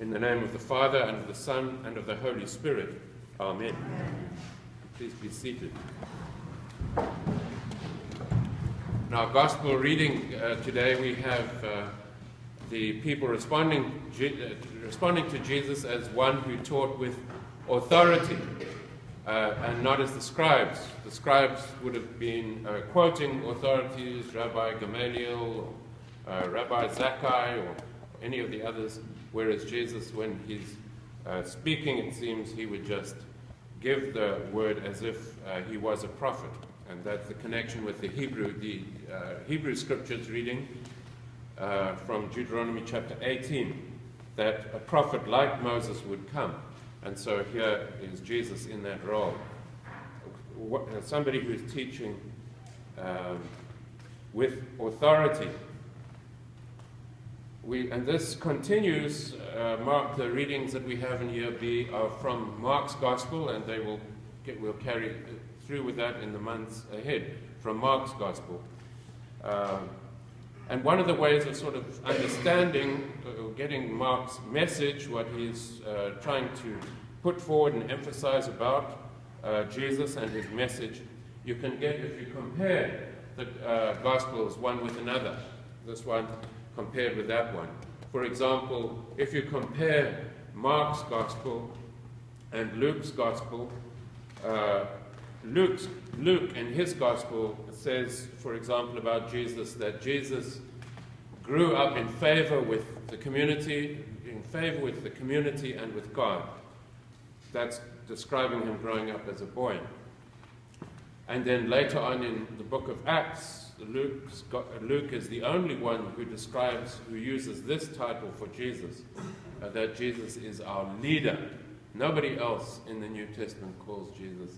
In the name of the Father, and of the Son, and of the Holy Spirit. Amen. Please be seated. In our gospel reading today, we have the people responding to Jesus as one who taught with authority, and not as the scribes. The scribes would have been quoting authorities, Rabbi Gamaliel, or Rabbi Zakkai, or any of the others, whereas Jesus, when he's speaking, it seems he would just give the word as if he was a prophet. And that's the connection with the Hebrew scriptures reading from Deuteronomy chapter 18, that a prophet like Moses would come. And so here is Jesus in that role. Somebody who's teaching with authority. And this continues, the readings that we have in here are from Mark's Gospel, and we'll carry through with that in the months ahead, from Mark's Gospel. And one of the ways of sort of understanding, or getting Mark's message, what he's trying to put forward and emphasize about Jesus and his message, you can get if you compare the Gospels one with another. This one compared with that one. For example, if you compare Mark's Gospel and Luke's Gospel, Luke in his Gospel says, for example, about Jesus, that Jesus grew up in favor with the community, and with God. That's describing him growing up as a boy. And then later on in the book of Acts, Luke is the only one who uses this title for Jesus, that Jesus is our leader. Nobody else in the New Testament calls Jesus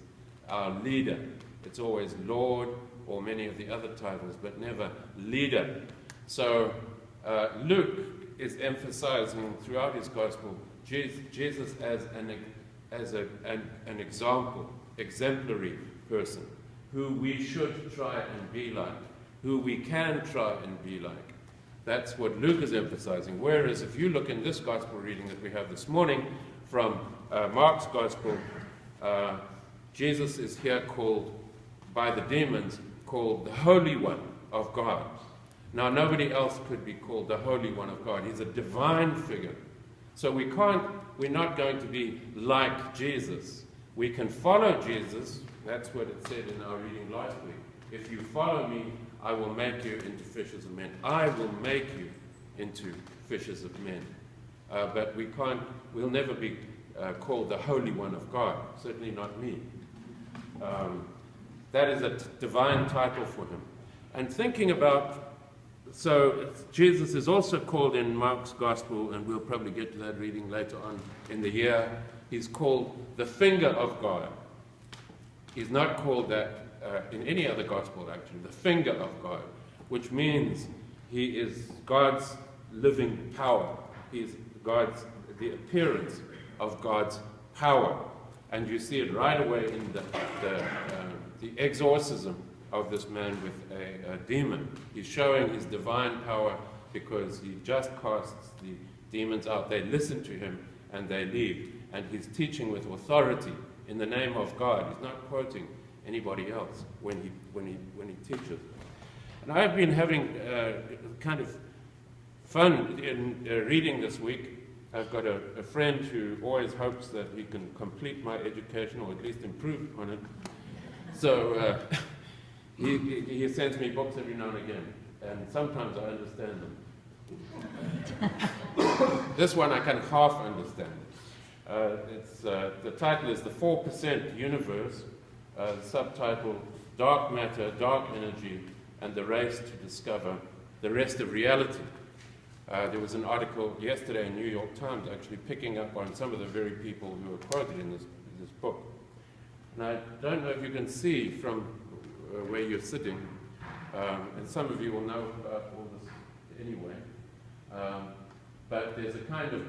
our leader. It's always Lord or many of the other titles, but never leader. So Luke is emphasizing throughout his gospel Jesus as an example, exemplary person, who we should try and be like, who we can try and be like. That's what Luke is emphasizing. Whereas if you look in this gospel reading that we have this morning from Mark's Gospel, Jesus is here called by the demons, called the Holy One of God. Now nobody else could be called the Holy One of God. He's a divine figure. So we're not going to be like Jesus. We can follow Jesus. That's what it said in our reading last week. If you follow me, I will make you into fishers of men. I will make you into fishers of men. But we'll never be called the Holy One of God. Certainly not me. That is a divine title for him. And thinking about, so Jesus is also called in Mark's Gospel, and we'll probably get to that reading later on in the year, he's called the finger of God. He's not called that in any other gospel, actually, the finger of God, which means he is God's living power. He's the appearance of God's power. And you see it right away in the exorcism of this man with a demon. He's showing his divine power because he just casts the demons out. They listen to him and they leave. And he's teaching with authority in the name of God. He's not quoting anybody else when he teaches. And I've been having kind of fun in reading this week. I've got a friend who always hopes that he can complete my education or at least improve upon it. So he sends me books every now and again, and sometimes I understand them. This one I can half understand. The title is The 4% Universe, the subtitle Dark Matter, Dark Energy, and the Race to Discover the Rest of Reality. There was an article yesterday in New York Times actually picking up on some of the very people who are quoted in this book. And I don't know if you can see from where you're sitting, and some of you will know about all this anyway, but there's a kind of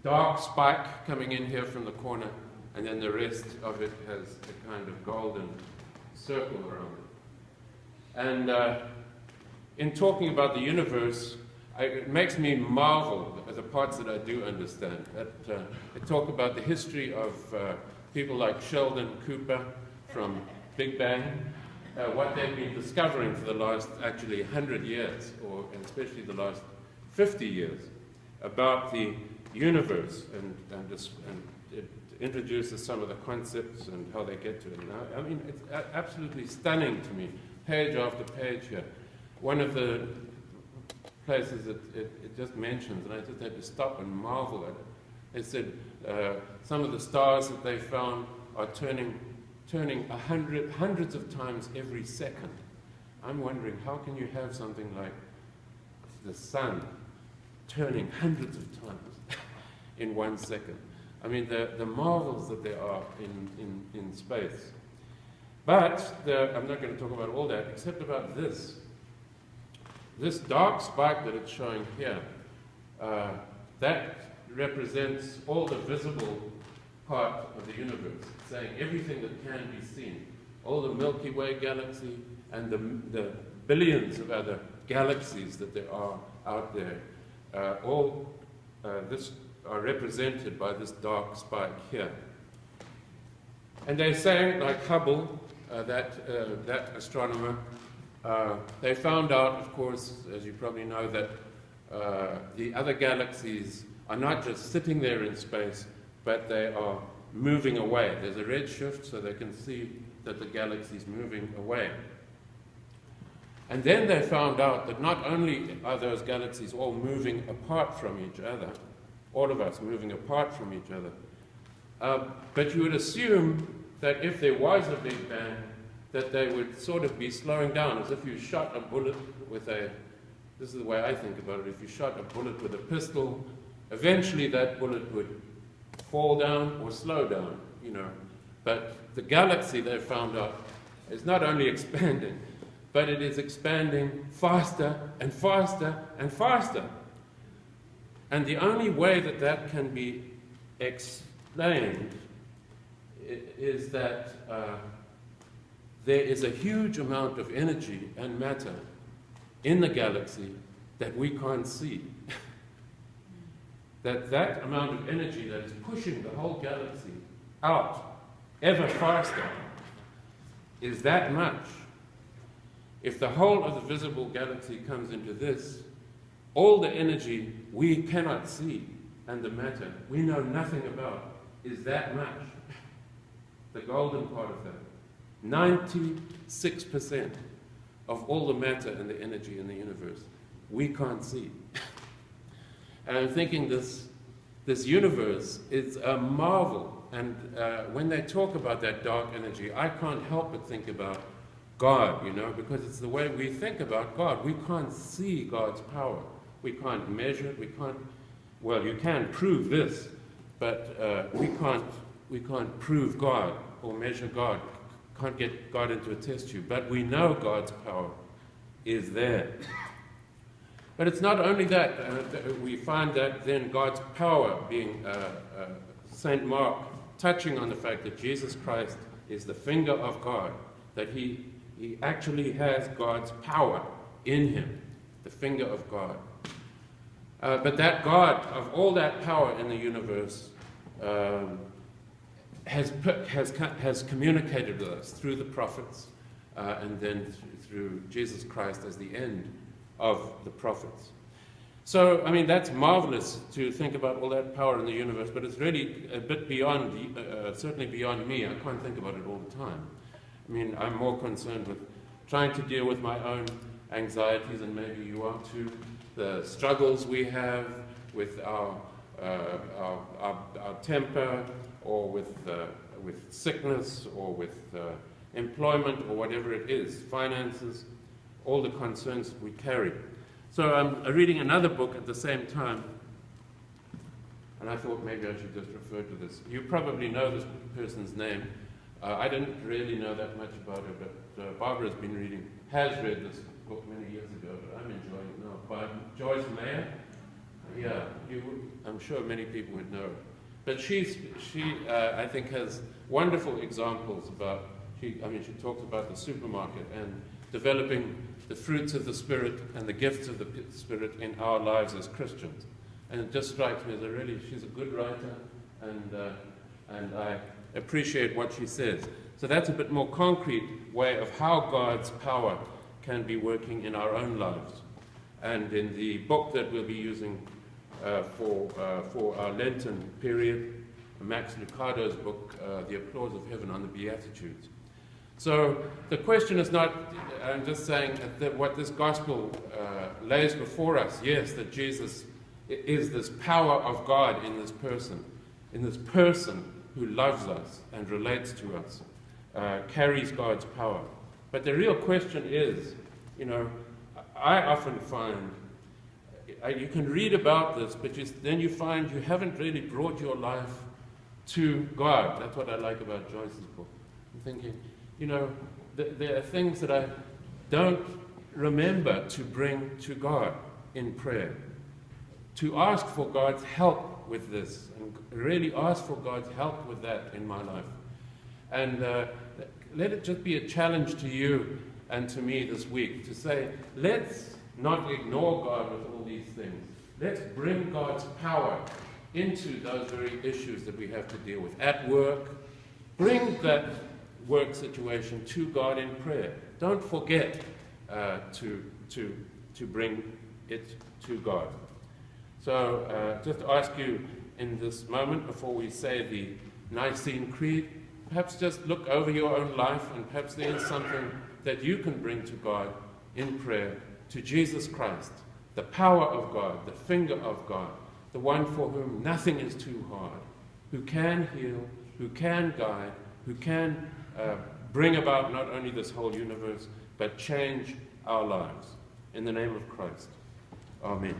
dark spike coming in here from the corner, and then the rest of it has a kind of golden circle around it. And in talking about the universe, it makes me marvel at the parts that I do understand. I talk about the history of people like Sheldon Cooper from Big Bang, what they've been discovering for the last actually 100 years, or especially the last 50 years, about the universe, and it introduces some of the concepts and how they get to it. Now, I mean, it's absolutely stunning to me, page after page here. One of the places it just mentions, and I just had to stop and marvel at it. They said some of the stars that they found are turning hundreds of times every second. I'm wondering, how can you have something like the sun turning hundreds of times in 1 second? I mean, the marvels that there are in space. But I'm not going to talk about all that, except about this. This dark spike that it's showing here, that represents all the visible part of the universe, saying everything that can be seen. All the Milky Way galaxy and the billions of other galaxies that there are out there, this are represented by this dark spike here. And they're saying, like Hubble, that astronomer, they found out, of course, as you probably know, that the other galaxies are not just sitting there in space, but they are moving away. There's a red shift, so they can see that the galaxy is moving away. And then they found out that not only are those galaxies all moving apart from each other, all of us moving apart from each other, but you would assume that if there was a Big Bang, that they would sort of be slowing down, as if you shot a bullet with this is the way I think about it, if you shot a bullet with a pistol, eventually that bullet would fall down or slow down, you know. But the galaxy, they found out, is not only expanding, but it is expanding faster and faster and faster. And the only way that that can be explained is that there is a huge amount of energy and matter in the galaxy that we can't see. that amount of energy that is pushing the whole galaxy out ever faster is that much. If the whole of the visible galaxy comes into this, all the energy we cannot see and the matter we know nothing about is that much. The golden part of that. 96% of all the matter and the energy in the universe we can't see. And I'm thinking this universe is a marvel. And when they talk about that dark energy, I can't help but think about God, you know, because it's the way we think about God. We can't see God's power. We can't measure it. We can't, well, you can prove this, but we can't prove God or measure God. Can't get God into a test tube. But we know God's power is there. But it's not only that. We find that then God's power being St. Mark touching on the fact that Jesus Christ is the finger of God, that he actually has God's power in him, the finger of God. But that God, of all that power in the universe, has communicated with us through the prophets, and then through Jesus Christ as the end of the prophets. So, I mean, that's marvelous to think about all that power in the universe, but it's really a bit beyond, certainly beyond me. I can't think about it all the time. I mean, I'm more concerned with trying to deal with my own anxieties, and maybe you are too, the struggles we have with our temper, or with sickness, or with employment, or whatever it is, finances, all the concerns that we carry. So I'm reading another book at the same time, and I thought maybe I should just refer to this. You probably know this person's name. I didn't really know that much about her, but Barbara's has read this book many years ago, but I'm enjoying it now, by Joyce Meyer. Yeah, I'm sure many people would know her. But she I think, has wonderful examples about, she talks about the supermarket and developing the fruits of the Spirit and the gifts of the Spirit in our lives as Christians. And it just strikes me as she's a good writer, and I appreciate what she says. So that's a bit more concrete way of how God's power can be working in our own lives. And in the book that we'll be using for our Lenten period, Max Lucado's book, The Applause of Heaven on the Beatitudes. So the question is not, I'm just saying that what this gospel lays before us, yes, that Jesus is this power of God in this person who loves us and relates to us, carries God's power. But the real question is, I often find, you can read about this, but then you find you haven't really brought your life to God. That's what I like about Joyce's book. I'm thinking, there are things that I don't remember to bring to God in prayer. To ask for God's help with this, and really ask for God's help with that in my life. And let it just be a challenge to you and to me this week to say, let's not ignore God with all these things. Let's bring God's power into those very issues that we have to deal with. At work, bring that work situation to God in prayer. Don't forget to bring it to God. So just ask you in this moment, before we say the Nicene Creed, perhaps just look over your own life, and perhaps there is something that you can bring to God in prayer, to Jesus Christ, the power of God, the finger of God, the one for whom nothing is too hard, who can heal, who can guide, who can bring about not only this whole universe, but change our lives. In the name of Christ. Amen.